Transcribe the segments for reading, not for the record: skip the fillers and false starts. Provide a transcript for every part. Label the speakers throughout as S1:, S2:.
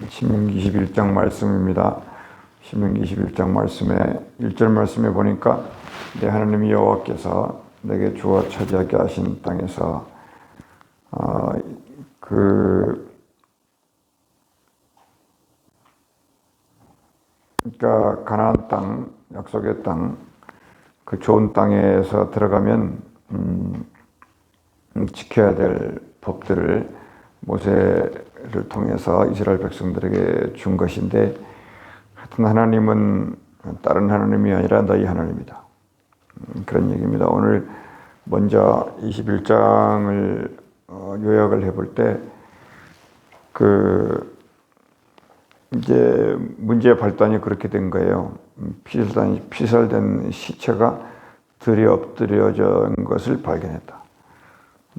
S1: 신명기 21장 말씀입니다. 신명기 21장 말씀에 1절 말씀에 보니까 내 하나님 여호와께서 내게 주어 차지하게 하신 땅에서 그러니까 가나안 땅, 약속의 땅, 그 좋은 땅에서 들어가면 지켜야 될 법들을 모세를 통해서 이스라엘 백성들에게 준 것인데, 하여튼 하나님은 다른 하나님이 아니라 너희 하나님이다. 그런 얘기입니다. 오늘 먼저 21장을 요약을 해볼 때, 이제 문제의 발단이 그렇게 된 거예요. 피살된 시체가 들이 엎드려진 것을 발견했다.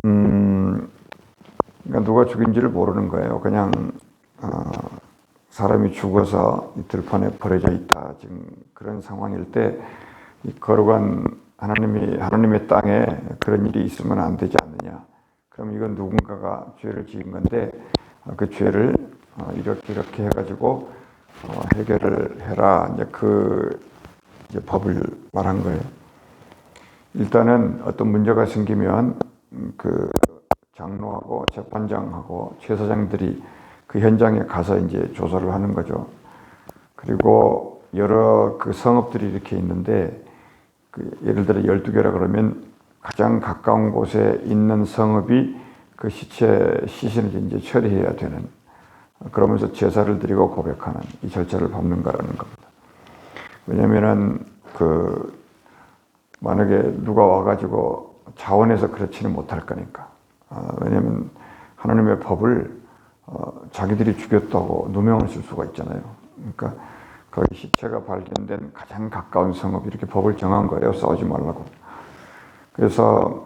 S1: 그러니까 누가 죽인지를 모르는 거예요. 그냥 사람이 죽어서 이 들판에 버려져 있다. 지금 그런 상황일 때 이 거룩한 하나님의 땅에 그런 일이 있으면 안 되지 않느냐. 그럼 이건 누군가가 죄를 지은 건데 그 죄를 이렇게 해가지고 해결을 해라. 이제 법을 말한 거예요. 일단은 어떤 문제가 생기면 그 장로하고 재판장하고 제사장들이 그 현장에 가서 이제 조사를 하는 거죠. 그리고 여러 그 성읍들이 이렇게 있는데, 예를 들어 12개라 그러면 가장 가까운 곳에 있는 성읍이 그 시신을 이제 처리해야 되는, 그러면서 제사를 드리고 고백하는 이 절차를 밟는 거라는 겁니다. 왜냐면은 만약에 누가 와가지고 자원해서 그렇지는 못할 거니까. 왜냐면 하나님의 법을 자기들이 죽였다고 누명을 쓸 수가 있잖아요. 그러니까 거기 시체가 발견된 가장 가까운 성읍, 이렇게 법을 정한 거예요. 싸우지 말라고. 그래서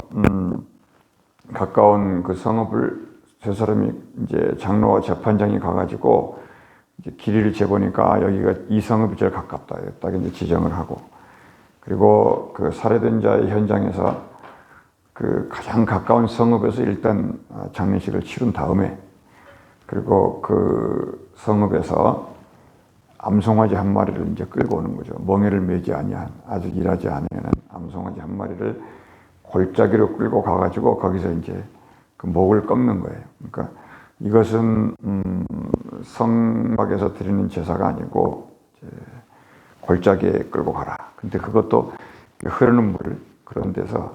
S1: 가까운 그 성읍을 세 사람이 이제 장로와 재판장이 가가지고 이제 길이를 재보니까 여기가 이 성읍이 제일 가깝다. 딱 이제 지정을 하고, 그리고 그 살해된 자의 현장에서 그 가장 가까운 성읍에서 일단 장례식을 치른 다음에, 그리고 그 성읍에서 암송아지 한 마리를 이제 끌고 오는 거죠. 멍에를 매지 아니한, 아직 일하지 않으면 암송아지 한 마리를 골짜기로 끌고 가가지고 거기서 이제 그 목을 꺾는 거예요. 그러니까 이것은 성막에서 드리는 제사가 아니고 이제 골짜기에 끌고 가라. 근데 그것도 흐르는 물, 그런 데서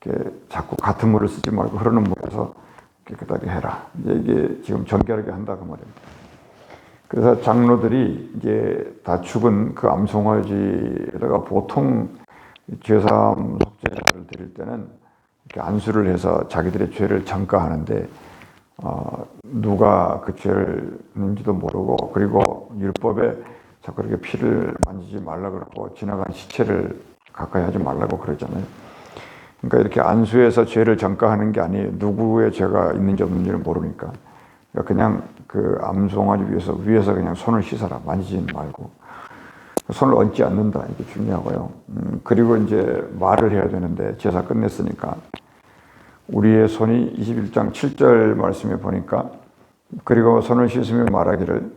S1: 이렇게 자꾸 같은 물을 쓰지 말고 흐르는 물에서 깨끗하게 해라. 이게 지금 정결하게 한다 그 말입니다. 그래서 장로들이 이제 다 죽은 그 암송아지에다가 보통 죄사함 속죄를 드릴 때는 이렇게 안수를 해서 자기들의 죄를 전가하는데, 누가 그 죄를 했는지도 모르고, 그리고 율법에 자꾸 이렇게 피를 만지지 말라 그러고 지나간 시체를 가까이 하지 말라고 그러잖아요. 그러니까 이렇게 안수해서 죄를 전가하는 게 아니에요. 누구의 죄가 있는지 없는지를 모르니까. 그러니까 그냥 그 암송아지 위에서 그냥 손을 씻어라. 만지지 말고. 손을 얹지 않는다. 이게 중요하고요. 그리고 이제 말을 해야 되는데, 제사 끝냈으니까. 우리의 손이 21장 7절 말씀에 보니까, 그리고 손을 씻으며 말하기를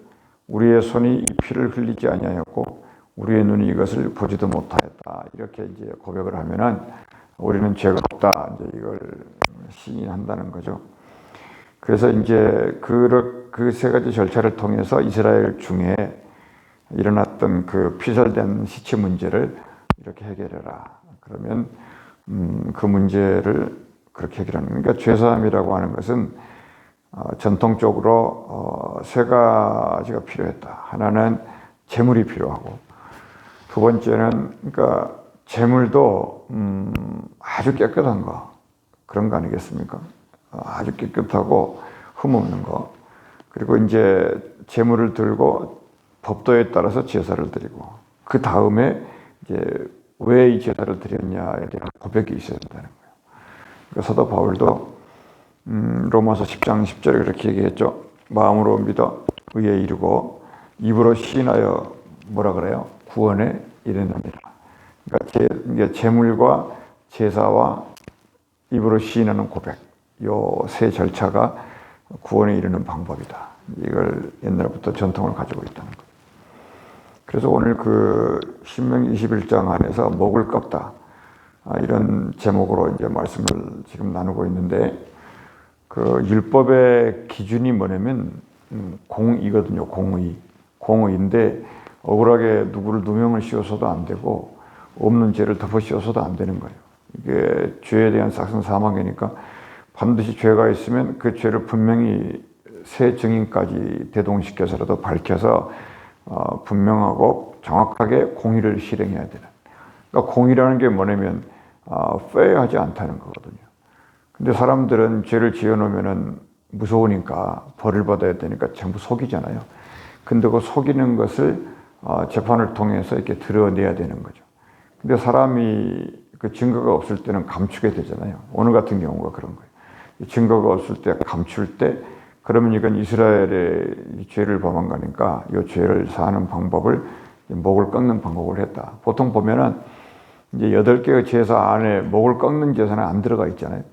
S1: 우리의 손이 이 피를 흘리지 아니하였고 우리의 눈이 이것을 보지도 못하였다. 이렇게 이제 고백을 하면은 우리는 죄가 없다. 이제 이걸 시인한다는 거죠. 그래서 이제 그 세 가지 절차를 통해서 이스라엘 중에 일어났던 그 피살된 시체 문제를 이렇게 해결해라. 그러면 그 문제를 그렇게 해결하는, 그러니까 죄사함이라고 하는 것은 전통적으로 세 가지가 필요했다. 하나는 제물이 필요하고, 두 번째는 그러니까 제물도 아주 깨끗한 거, 그런 거 아니겠습니까? 아주 깨끗하고 흠없는 거. 그리고 이제 제물을 들고 법도에 따라서 제사를 드리고, 그 다음에 이제 왜 이 제사를 드렸냐에 대한 고백이 있어야 된다는 거예요. 그러니까 사도 바울도 로마서 10장 10절에 그렇게 얘기했죠. 마음으로 믿어 의에 이르고 입으로 시인하여 뭐라 그래요? 구원에 이르느니라. 그러니까 제물과 제사와 입으로 시인하는 고백, 요 세 절차가 구원에 이르는 방법이다. 이걸 옛날부터 전통을 가지고 있다는 거예요. 그래서 오늘 그 신명기 21장 안에서 목을 꺾다 이런 제목으로 이제 말씀을 지금 나누고 있는데 그 율법의 기준이 뭐냐면 공의거든요. 공의인데 억울하게 누구를 누명을 씌워서도 안 되고 없는 죄를 덮어 씌워서도 안 되는 거예요. 이게 죄에 대한 싹슨 사망이니까 반드시 죄가 있으면 그 죄를 분명히 새 증인까지 대동시켜서라도 밝혀서 분명하고 정확하게 공의를 실행해야 되는. 그러니까 공의라는 게 뭐냐면 페어하지 않다는 거거든요. 근데 사람들은 죄를 지어놓으면은 무서우니까 벌을 받아야 되니까 전부 속이잖아요. 근데 그 속이는 것을 재판을 통해서 이렇게 드러내야 되는 거죠. 근데 사람이 그 증거가 없을 때는 감추게 되잖아요. 오늘 같은 경우가 그런 거예요. 증거가 없을 때 감출 때 그러면 이건 이스라엘의 죄를 범한 거니까 이 죄를 사하는 방법을 목을 꺾는 방법을 했다. 보통 보면은 이제 8개의 제사 안에 목을 꺾는 제사는 안 들어가 있잖아요.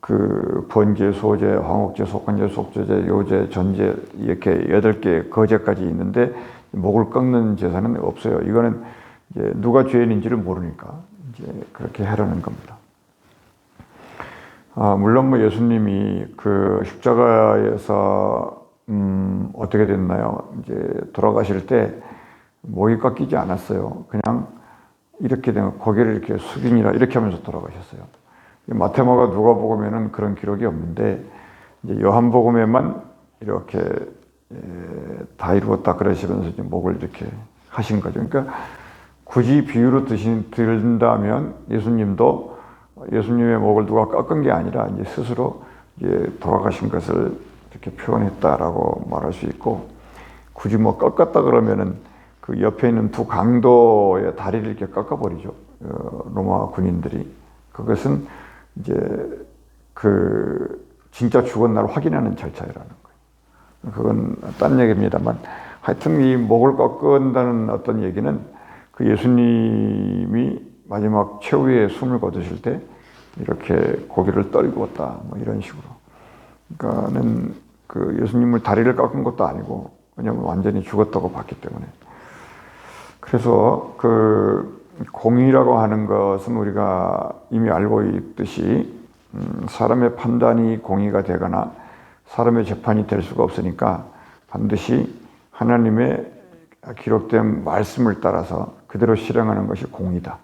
S1: 그 번제, 소제, 황옥제, 속건제, 속죄제, 요제, 전제 이렇게 8개의 거제까지 있는데 목을 꺾는 제사는 없어요. 이거는 이제 누가 죄인인지를 모르니까 이제 그렇게 하려는 겁니다. 물론 뭐 예수님이 그 십자가에서 어떻게 됐나요? 이제 돌아가실 때 목이 꺾이지 않았어요. 그냥 이렇게 되면 고개를 이렇게 숙이니라 이렇게 하면서 돌아가셨어요. 마태마가 누가복음에는 그런 기록이 없는데 이제 요한복음에만 이렇게 다 이루었다 그러시면서 이제 목을 이렇게 하신 거죠. 그러니까 굳이 비유로 드린다면 예수님의 목을 누가 꺾은 게 아니라 이제 스스로 이제 돌아가신 것을 이렇게 표현했다라고 말할 수 있고, 굳이 뭐 꺾었다 그러면은 그 옆에 있는 두 강도의 다리를 이렇게 꺾어버리죠. 로마 군인들이. 그것은 이제 그 진짜 죽은 날 확인하는 절차라는 거예요. 그건 딴 얘기입니다만, 하여튼 이 목을 꺾는다는 어떤 얘기는 그 예수님이 마지막 최후의 숨을 거두실 때 이렇게 고개를 떨구었다, 뭐 이런 식으로. 그러니까는 그 예수님을 다리를 깎은 것도 아니고, 왜냐하면 완전히 죽었다고 봤기 때문에. 그래서 그 공의라고 하는 것은 우리가 이미 알고 있듯이 사람의 판단이 공의가 되거나 사람의 재판이 될 수가 없으니까 반드시 하나님의 기록된 말씀을 따라서 그대로 실행하는 것이 공의다.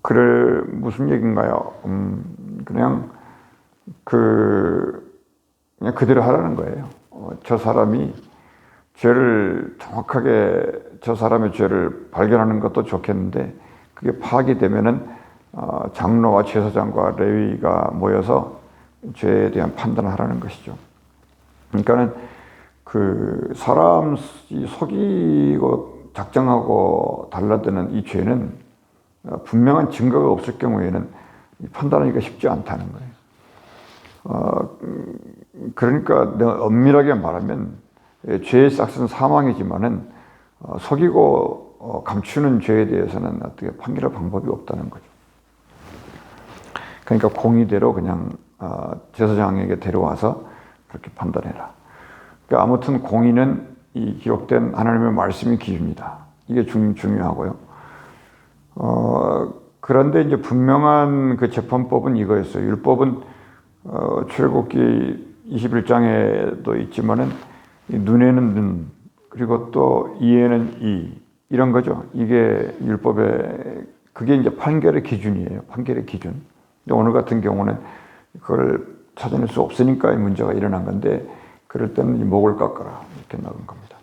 S1: 그래, 무슨 얘기인가요? 그냥 그대로 하라는 거예요. 저 사람이 죄를 정확하게 저 사람의 죄를 발견하는 것도 좋겠는데 그게 파악이 되면은 장로와 제사장과 레위가 모여서 죄에 대한 판단을 하라는 것이죠. 그러니까는 그 사람 속이고 작정하고 달라드는 이 죄는 분명한 증거가 없을 경우에는 판단하기가 쉽지 않다는 거예요. 그러니까 내가 엄밀하게 말하면 죄의 싹은 사망이지만은 속이고 감추는 죄에 대해서는 어떻게 판결할 방법이 없다는 거죠. 그러니까 공의대로 그냥 제사장에게 데려와서 그렇게 판단해라. 그러니까 아무튼 공의는 이 기록된 하나님의 말씀이 기준이다. 이게 중요하고요. 그런데 이제 분명한 그 재판법은 이거였어요. 율법은 출애굽기 21장에도 있지만은 눈에는 눈, 그리고 또 이에는 이, 이런 거죠. 이게 율법의, 그게 이제 판결의 기준이에요. 판결의 기준. 근데 오늘 같은 경우는 그걸 찾아낼 수 없으니까 이 문제가 일어난 건데, 그럴 때는 이 목을 깎아라. 이렇게 나온 겁니다.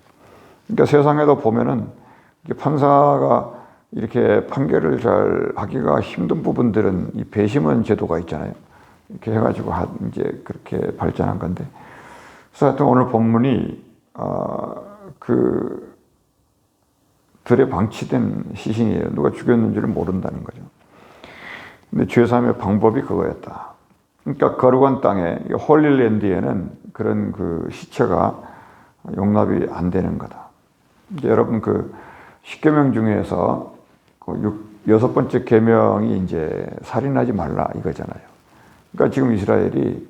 S1: 그러니까 세상에도 보면은 판사가 이렇게 판결을 잘 하기가 힘든 부분들은 이 배심원 제도가 있잖아요. 이렇게 해가지고 이제 그렇게 발전한 건데. 그래서 하여튼 오늘 본문이 들에 방치된 시신이에요. 누가 죽였는지를 모른다는 거죠. 근데 죄사함의 방법이 그거였다. 그러니까 거룩한 땅에 홀리랜드에는 그런 그 시체가 용납이 안 되는 거다. 이제 여러분 그 10계명 중에서 그 6번째 계명이 이제 살인하지 말라 이거잖아요. 그러니까 지금 이스라엘이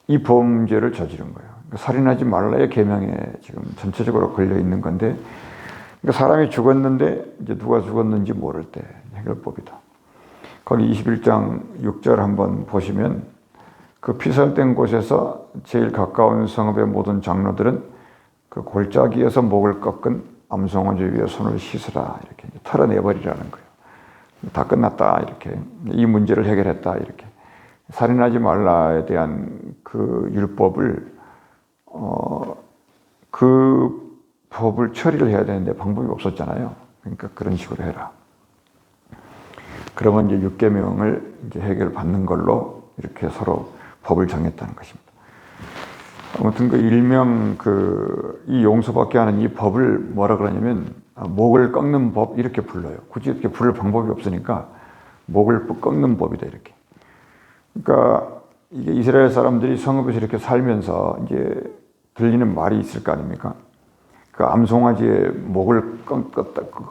S1: 이 범죄를 저지른 거예요. 그러니까 살인하지 말라의 계명에 지금 전체적으로 걸려 있는 건데, 그러니까 사람이 죽었는데 이제 누가 죽었는지 모를 때 해결법이다. 거기 21장 6절 한번 보시면 그 피살된 곳에서 제일 가까운 성읍의 모든 장로들은 그 골짜기에서 목을 꺾은 암송아지 위에 손을 씻으라 이렇게 털어내버리라는 거예요. 다 끝났다 이렇게, 이 문제를 해결했다 이렇게. 살인하지 말라에 대한 그 율법을 그 법을 처리를 해야 되는데 방법이 없었잖아요. 그러니까 그런 식으로 해라. 그러면 이제 6계명을 이제 해결받는 걸로 이렇게 서로 법을 정했다는 것입니다. 아무튼 그 일명 이 용서받게 하는 이 법을 뭐라 그러냐면 목을 꺾는 법 이렇게 불러요. 굳이 이렇게 부를 방법이 없으니까 목을 꺾는 법이다 이렇게. 그러니까 이게 이스라엘 사람들이 성읍에서 이렇게 살면서 이제 들리는 말이 있을 거 아닙니까? 그 암송아지의 목을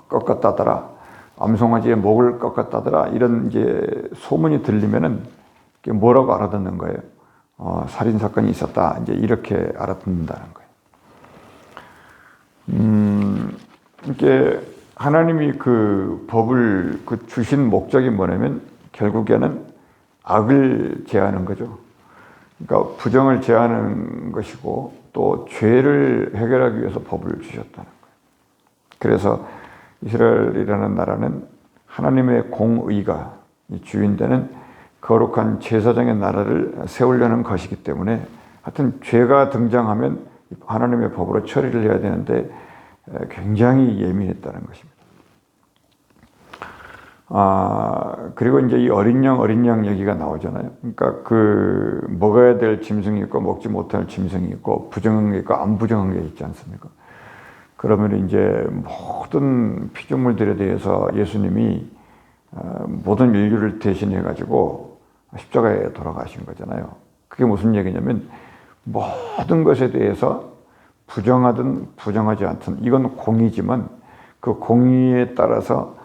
S1: 꺾었다더라, 암송아지의 목을 꺾었다더라 이런 이제 소문이 들리면은 뭐라고 알아듣는 거예요? 살인 사건이 있었다 이제 이렇게 알아듣는다는 거예요. 이게 하나님이 그 법을 주신 목적이 뭐냐면 결국에는 악을 제하는 거죠. 그러니까 부정을 제하는 것이고 또 죄를 해결하기 위해서 법을 주셨다는 거예요. 그래서 이스라엘이라는 나라는 하나님의 공의가 주인되는 거룩한 제사장의 나라를 세우려는 것이기 때문에 하여튼 죄가 등장하면 하나님의 법으로 처리를 해야 되는데 굉장히 예민했다는 것입니다. 그리고 이제 이 어린 양 얘기가 나오잖아요. 그러니까 먹어야 될 짐승이 있고 먹지 못할 짐승이 있고 부정한 게 있고 안 부정한 게 있지 않습니까? 그러면 이제 모든 피조물들에 대해서 예수님이 모든 인류를 대신해 가지고 십자가에 돌아가신 거잖아요. 그게 무슨 얘기냐면 모든 것에 대해서 부정하든 부정하지 않든 이건 공의지만 그 공의에 따라서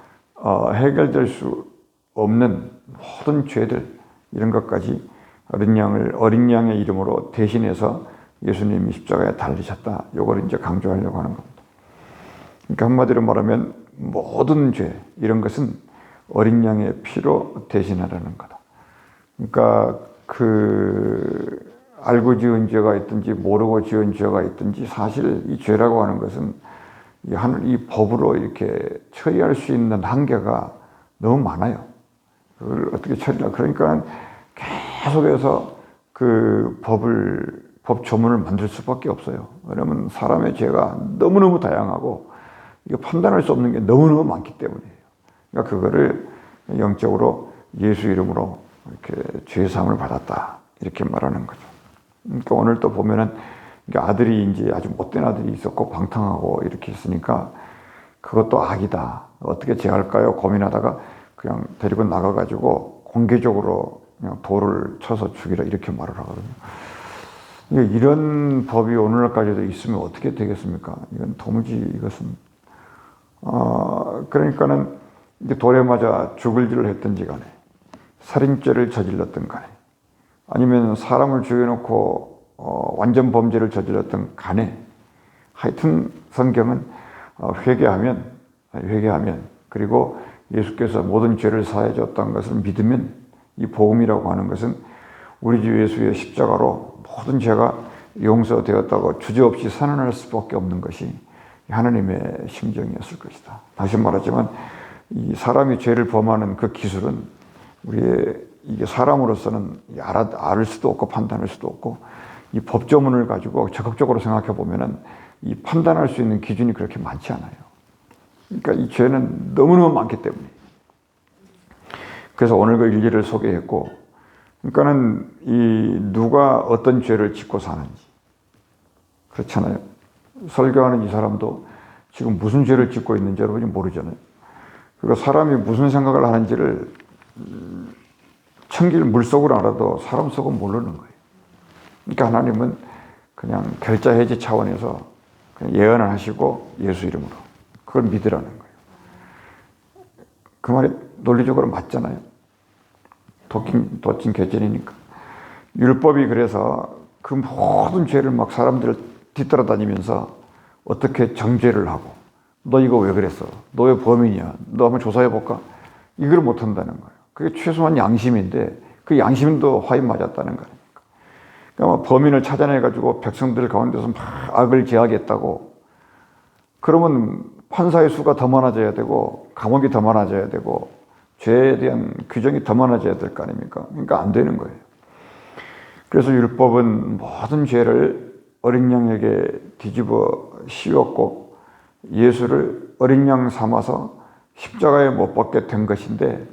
S1: 해결될 수 없는 모든 죄들 이런 것까지 어린 양의 이름으로 대신해서 예수님이 십자가에 달리셨다. 요걸 이제 강조하려고 하는 겁니다. 그러니까 한마디로 말하면 모든 죄 이런 것은 어린 양의 피로 대신하라는 거다. 그러니까 알고 지은 죄가 있든지 모르고 지은 죄가 있든지 사실 이 죄라고 하는 것은 이 법으로 이렇게 처리할 수 있는 한계가 너무 많아요. 그걸 어떻게 처리하려. 그러니까 계속해서 법 조문을 만들 수밖에 없어요. 왜냐하면 사람의 죄가 너무너무 다양하고 이거 판단할 수 없는 게 너무너무 많기 때문이에요. 그러니까 그거를 영적으로 예수 이름으로 이렇게 죄사함을 받았다. 이렇게 말하는 거죠. 그러니까 오늘 또 보면은 아들이 이제 아주 못된 아들이 있었고 방탕하고 이렇게 있으니까 그것도 악이다. 어떻게 제할까요? 고민하다가 그냥 데리고 나가가지고 공개적으로 그냥 돌을 쳐서 죽이라 이렇게 말을 하거든요. 이런 법이 오늘날까지도 있으면 어떻게 되겠습니까? 이건 도무지 이것은 그러니까는 이제 돌에 맞아 죽을 짓을 했든지 간에 살인죄를 저질렀든 간에 아니면 사람을 죽여놓고 완전 범죄를 저질렀던 간에 하여튼 성경은 회개하면 그리고 예수께서 모든 죄를 사해 줬다는 것을 믿으면 이 복음이라고 하는 것은 우리 주 예수의 십자가로 모든 죄가 용서되었다고 주저없이 선언할 수밖에 없는 것이 하나님의 심정이었을 것이다. 다시 말하지만 이 사람이 죄를 범하는 그 기술은 이게 사람으로서는 알을 수도 없고 판단할 수도 없고 이 법조문을 가지고 적극적으로 생각해 보면은 이 판단할 수 있는 기준이 그렇게 많지 않아요. 그러니까 이 죄는 너무너무 많기 때문에. 그래서 오늘 그 일기를 소개했고, 그러니까는 누가 어떤 죄를 짓고 사는지 그렇잖아요. 설교하는 이 사람도 지금 무슨 죄를 짓고 있는지 여러분이 모르잖아요. 그러니까 사람이 무슨 생각을 하는지를 천길 물속으로 알아도 사람 속은 모르는 거예요. 그러니까 하나님은 그냥 결자 해지 차원에서 그냥 예언을 하시고 예수 이름으로 그걸 믿으라는 거예요. 그 말이 논리적으로 맞잖아요. 도찐 개찐이니까. 율법이 그래서 그 모든 죄를 막 사람들을 뒤따라다니면서 어떻게 정죄를 하고, 너 이거 왜 그랬어? 너 왜 범인이야? 너 한번 조사해볼까? 이걸 못한다는 거예요. 그게 최소한 양심인데 그 양심도 화인 맞았다는 거니까. 그러니까 범인을 찾아내가지고 백성들 가운데서 막 악을 제하겠다고, 그러면 판사의 수가 더 많아져야 되고 감옥이 더 많아져야 되고 죄에 대한 규정이 더 많아져야 될 거 아닙니까? 그러니까 안 되는 거예요. 그래서 율법은 모든 죄를 어린 양에게 뒤집어 씌웠고 예수를 어린 양 삼아서 십자가에 못 박게 된 것인데,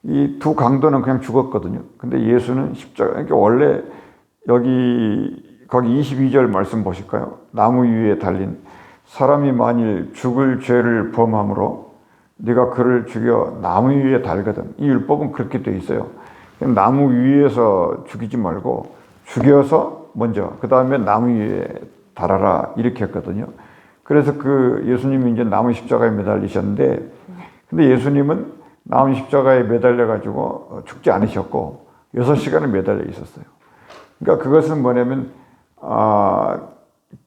S1: 이 두 강도는 그냥 죽었거든요. 근데 예수는 십자가, 그러니까 원래 거기 22절 말씀 보실까요? 나무 위에 달린 사람이 만일 죽을 죄를 범함으로 네가 그를 죽여 나무 위에 달거든. 이 율법은 그렇게 돼 있어요. 나무 위에서 죽이지 말고 죽여서 먼저 그 다음에 나무 위에 달아라 이렇게 했거든요. 그래서 그 예수님이 이제 나무 십자가에 매달리셨는데, 근데 예수님은 나무 십자가에 매달려 가지고 죽지 않으셨고 6시간을 매달려 있었어요. 그러니까 그것은 뭐냐면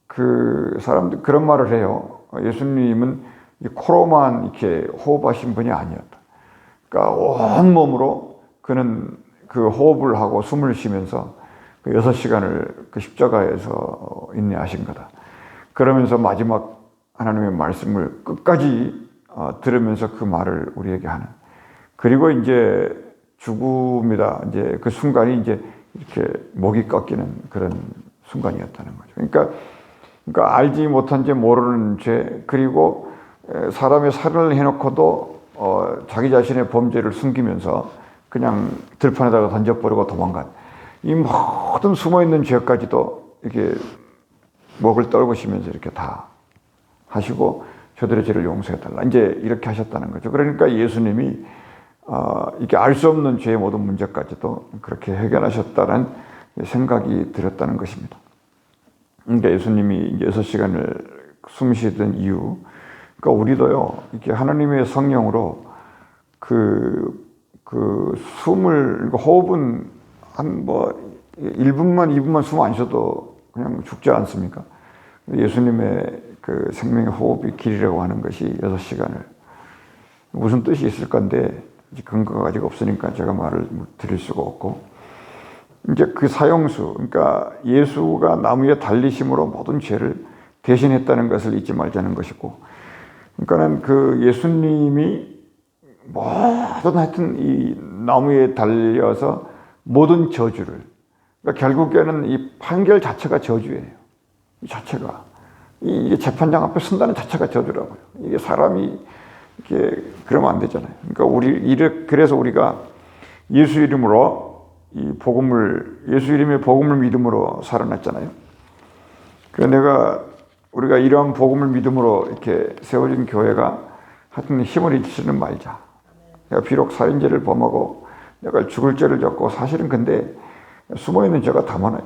S1: 그 사람들 그런 말을 해요. 예수님은 이 코로만 이렇게 호흡하신 분이 아니었다. 그러니까 온 몸으로 그는 그 호흡을 하고 숨을 쉬면서 그 6시간을 그 십자가에서 인내하신 거다. 그러면서 마지막 하나님의 말씀을 끝까지 들으면서 그 말을 우리에게 하는. 그리고 이제 죽음이다. 이제 그 순간이 이제 이렇게 목이 꺾이는 그런 순간이었다는 거죠. 그러니까 알지 못한 죄, 모르는 죄, 그리고 사람의 살인을 해놓고도 자기 자신의 범죄를 숨기면서 그냥 들판에다가 던져버리고 도망간 이 모든 숨어있는 죄까지도 이렇게 목을 떨구시면서 이렇게 다 하시고 저들의 죄를 용서해달라 이제 이렇게 하셨다는 거죠. 그러니까 예수님이 이게 알 수 없는 죄의 모든 문제까지도 그렇게 해결하셨다는 생각이 들었다는 것입니다. 그러니까 예수님이 6시간을 숨 쉬던 이유, 그러니까 우리도요, 이렇게 하나님의 성령으로 그 숨을, 호흡은 한 1분만, 2분만 숨 안 쉬어도 그냥 죽지 않습니까? 예수님의 그 생명의 호흡이 길이라고 하는 것이 6시간을. 무슨 뜻이 있을 건데, 근거가 아직 없으니까 제가 말을 드릴 수가 없고. 이제 그 사형수, 그러니까 예수가 나무에 달리심으로 모든 죄를 대신했다는 것을 잊지 말자는 것이고, 그러니까는 그 예수님이 모든 하여튼 이 나무에 달려서 모든 저주를, 그러니까 결국에는 이 판결 자체가 저주예요. 이 자체가. 이게 재판장 앞에 선다는 자체가 저주라고요. 이게 사람이 이렇게 그러면 안 되잖아요. 그러니까 그래서 우리가 예수 이름으로 예수 이름의 복음을 믿음으로 살아났잖아요. 그래서 우리가 이러한 복음을 믿음으로 이렇게 세워진 교회가 하여튼 힘을 잃지는 말자. 내가 비록 살인죄를 범하고 내가 죽을 죄를 졌고 사실은 근데 숨어있는 죄가 다 많아요.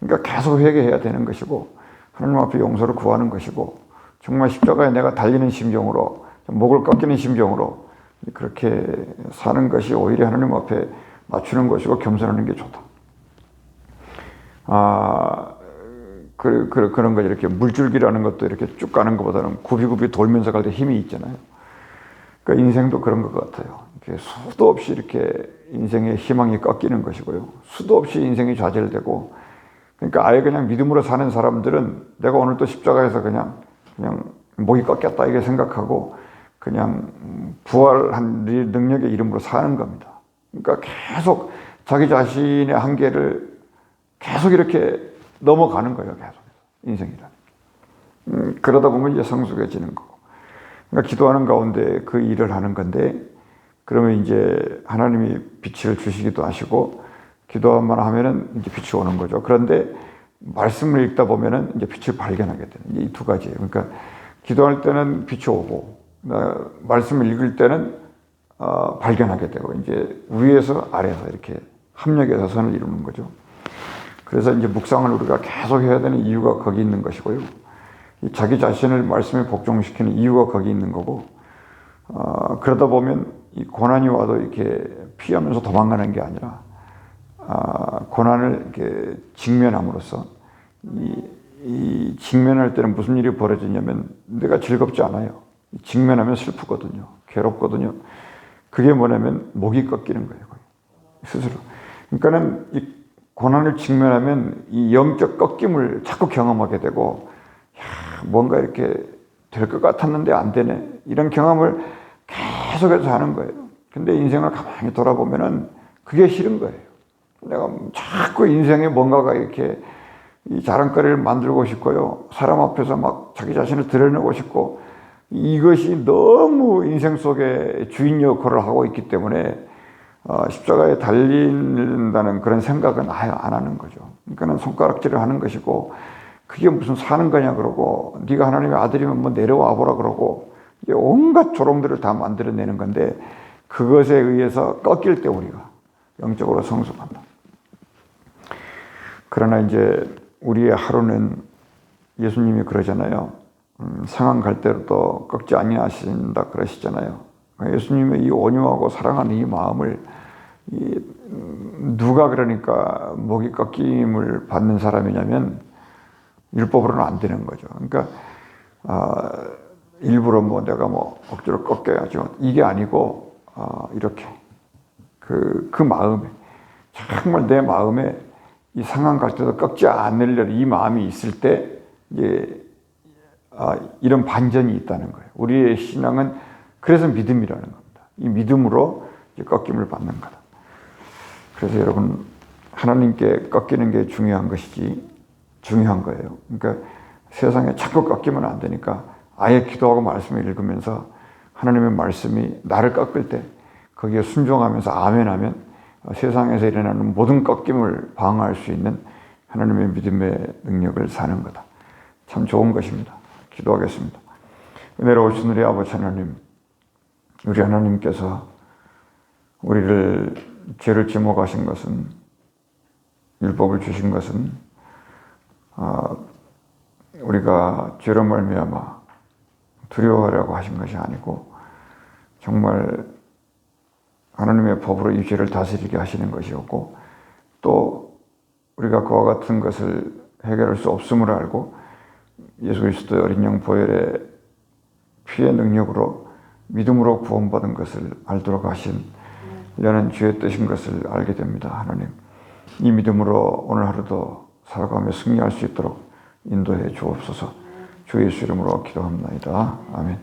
S1: 그러니까 계속 회개해야 되는 것이고 하나님 앞에 용서를 구하는 것이고 정말 십자가에 내가 달리는 심정으로 목을 꺾이는 심정으로 그렇게 사는 것이 오히려 하나님 앞에 맞추는 것이고 겸손하는 게 좋다. 그런 거 이렇게 물줄기라는 것도 이렇게 쭉 가는 것보다는 굽이굽이 돌면서 갈 때 힘이 있잖아요. 그러니까 인생도 그런 것 같아요. 이렇게 수도 없이 이렇게 인생의 희망이 꺾이는 것이고요. 수도 없이 인생이 좌절되고, 그러니까 아예 그냥 믿음으로 사는 사람들은 내가 오늘 또 십자가에서 그냥 목이 꺾였다 이게 생각하고 그냥 부활한 능력의 이름으로 사는 겁니다. 그러니까 계속 자기 자신의 한계를 계속 이렇게 넘어가는 거예요. 계속 인생이란. 그러다 보면 이제 성숙해지는 거고. 그러니까 기도하는 가운데 그 일을 하는 건데, 그러면 이제 하나님이 빛을 주시기도 하시고 기도만 하면은 이제 빛이 오는 거죠. 그런데 말씀을 읽다 보면은 이제 빛을 발견하게 되는 이 두 가지예요. 그러니까 기도할 때는 빛이 오고 말씀을 읽을 때는 발견하게 되고 이제 위에서 아래에서 이렇게 합력해서 선을 이루는 거죠. 그래서 이제 묵상을 우리가 계속 해야 되는 이유가 거기 있는 것이고요. 자기 자신을 말씀에 복종시키는 이유가 거기 있는 거고, 그러다 보면 이 고난이 와도 이렇게 피하면서 도망가는 게 아니라 고난을 이렇게 직면함으로써 이 직면할 때는 무슨 일이 벌어지냐면 내가 즐겁지 않아요. 직면하면 슬프거든요. 괴롭거든요. 그게 뭐냐면 목이 꺾이는 거예요. 스스로. 그러니까는 이 고난을 직면하면 이 영적 꺾임을 자꾸 경험하게 되고, 뭔가 이렇게 될 것 같았는데 안 되네. 이런 경험을 계속해서 하는 거예요. 근데 인생을 가만히 돌아보면은 그게 싫은 거예요. 내가 자꾸 인생에 뭔가가 이렇게 이 자랑거리를 만들고 싶고요. 사람 앞에서 막 자기 자신을 드러내고 싶고, 이것이 너무 인생 속에 주인 역할을 하고 있기 때문에 십자가에 달린다는 그런 생각은 아예 안 하는 거죠. 그러니까는 손가락질을 하는 것이고, 그게 무슨 사는 거냐 그러고, 네가 하나님의 아들이면 뭐 내려와 보라 그러고, 온갖 조롱들을 다 만들어내는 건데, 그것에 의해서 꺾일 때 우리가 영적으로 성숙한다. 그러나 이제 우리의 하루는 예수님이 그러잖아요. 상한 갈대로도 꺾지 아니하신다 그러시잖아요. 예수님의 이 온유하고 사랑하는 이 마음을 누가 그러니까 목이 꺾임을 받는 사람이냐면 율법으로는 안 되는 거죠. 그러니까 일부러 뭐 내가 뭐 억지로 꺾여야죠. 이게 아니고 이렇게 그 마음에 정말 내 마음에 이 상한 갈대도 꺾지 않으려 이 마음이 있을 때 이제 이런 반전이 있다는 거예요. 우리의 신앙은 그래서 믿음이라는 겁니다. 이 믿음으로 이제 꺾임을 받는 거다. 그래서 여러분, 하나님께 꺾이는 게 중요한 것이지 중요한 거예요. 그러니까 세상에 자꾸 꺾이면 안 되니까 아예 기도하고 말씀을 읽으면서 하나님의 말씀이 나를 꺾을 때 거기에 순종하면서 아멘하면 세상에서 일어나는 모든 꺾임을 방어할 수 있는 하나님의 믿음의 능력을 사는 거다. 참 좋은 것입니다. 기도하겠습니다. 은혜로우신 우리 아버지 하나님, 우리 하나님께서 우리를 죄를 지목하신 것은, 율법을 주신 것은 우리가 죄로 말미암아 두려워하라고 하신 것이 아니고 정말 하나님의 법으로 이 죄를 다스리게 하시는 것이었고, 또 우리가 그와 같은 것을 해결할 수 없음을 알고 예수 그리스도의 어린 양 보혈의 피의 능력으로 믿음으로 구원받은 것을 알도록 하신 이라는 주의 뜻인 것을 알게 됩니다. 하나님, 이 믿음으로 오늘 하루도 살아가며 승리할 수 있도록 인도해 주옵소서. 주 예수 이름으로 기도합니다. 아멘.